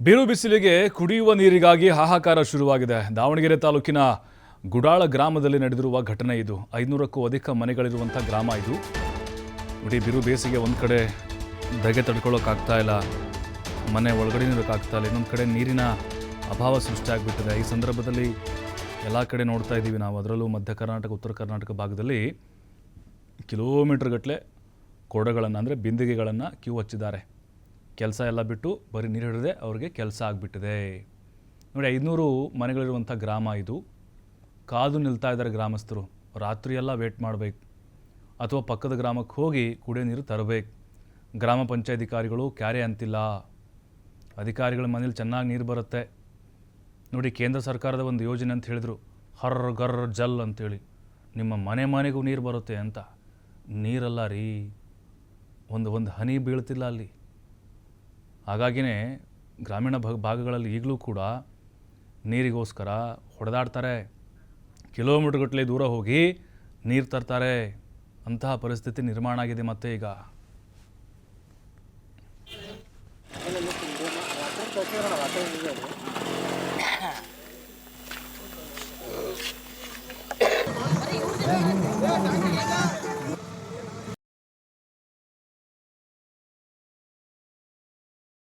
ಬಿರು ಬಿಸಿಲಿಗೆ ಕುಡಿಯುವ ನೀರಿಗಾಗಿ ಹಾಹಾಕಾರ ಶುರುವಾಗಿದೆ. ದಾವಣಗೆರೆ ತಾಲೂಕಿನ ಗುಡಾಳ ಗ್ರಾಮದಲ್ಲಿ ನಡೆದಿರುವ ಘಟನೆ ಇದು. 500ಕ್ಕೂ ಅಧಿಕ ಮನೆಗಳಿರುವಂಥ ಗ್ರಾಮ ಇದು. ಇಡೀ ಬಿರು ಬೇಸಿಗೆ ಒಂದು ಕಡೆ ಧಗೆ ತಡ್ಕೊಳ್ಳೋಕ್ಕಾಗ್ತಾ ಇಲ್ಲ, ಮನೆ ಒಳಗಡೆ ಇರೋಕ್ಕಾಗ್ತಾ ಇಲ್ಲ, ಇನ್ನೊಂದು ಕಡೆ ನೀರಿನ ಅಭಾವ ಸೃಷ್ಟಿಯಾಗಿಬಿಟ್ಟಿದೆ. ಈ ಸಂದರ್ಭದಲ್ಲಿ ಎಲ್ಲ ಕಡೆ ನೋಡ್ತಾ ಇದ್ದೀವಿ ನಾವು, ಅದರಲ್ಲೂ ಮಧ್ಯ ಕರ್ನಾಟಕ, ಉತ್ತರ ಕರ್ನಾಟಕ ಭಾಗದಲ್ಲಿ ಕಿಲೋಮೀಟರ್ ಗಟ್ಟಲೆ ಕೊಡಗಳನ್ನು ಅಂದರೆ ಬಿಂದಿಗೆಗಳನ್ನು ಕ್ಯೂ ಹಚ್ಚಿದ್ದಾರೆ. ಕೆಲಸ ಎಲ್ಲ ಬಿಟ್ಟು ಬರೀ ನೀರು ಹಿಡಿದೇ ಅವ್ರಿಗೆ ಕೆಲಸ ಆಗಿಬಿಟ್ಟಿದೆ. ನೋಡಿ, 500 ಮನೆಗಳಿರುವಂಥ ಗ್ರಾಮ ಇದು. ಕಾದು ನಿಲ್ತಾ ಇದ್ದಾರೆ ಗ್ರಾಮಸ್ಥರು. ರಾತ್ರಿ ಎಲ್ಲ ವೇಟ್ ಮಾಡಬೇಕು ಅಥವಾ ಪಕ್ಕದ ಗ್ರಾಮಕ್ಕೆ ಹೋಗಿ ಕುಡಿಯೋ ನೀರು ತರಬೇಕು. ಗ್ರಾಮ ಪಂಚಾಯತ್ ಅಧಿಕಾರಿಗಳು ಕ್ಯಾರೆ ಅಂತಿಲ್ಲ. ಅಧಿಕಾರಿಗಳ ಮನೇಲಿ ಚೆನ್ನಾಗಿ ನೀರು ಬರುತ್ತೆ. ನೋಡಿ, ಕೇಂದ್ರ ಸರ್ಕಾರದ ಒಂದು ಯೋಜನೆ ಅಂತ ಹೇಳಿದರು, ಹರ್ ಗರ್ ಜಲ್ ಅಂತೇಳಿ, ನಿಮ್ಮ ಮನೆ ಮನೆಗೂ ನೀರು ಬರುತ್ತೆ ಅಂತ. ನೀರಲ್ಲ ರೀ, ಒಂದು ಹನಿ ಬೀಳ್ತಿಲ್ಲ ಅಲ್ಲಿ. ಹಾಗಾಗಿಯೇ ಗ್ರಾಮೀಣ ಭಾಗಗಳಲ್ಲಿ ಈಗಲೂ ಕೂಡ ನೀರಿಗೋಸ್ಕರ ಹೊಡೆದಾಡ್ತಾರೆ. ಕಿಲೋಮೀಟರ್ ಗಟ್ಟಲೆ ದೂರ ಹೋಗಿ ನೀರು ತರ್ತಾರೆ. ಅಂತಹ ಪರಿಸ್ಥಿತಿ ನಿರ್ಮಾಣ ಆಗಿದೆ ಮತ್ತೆ ಈಗ.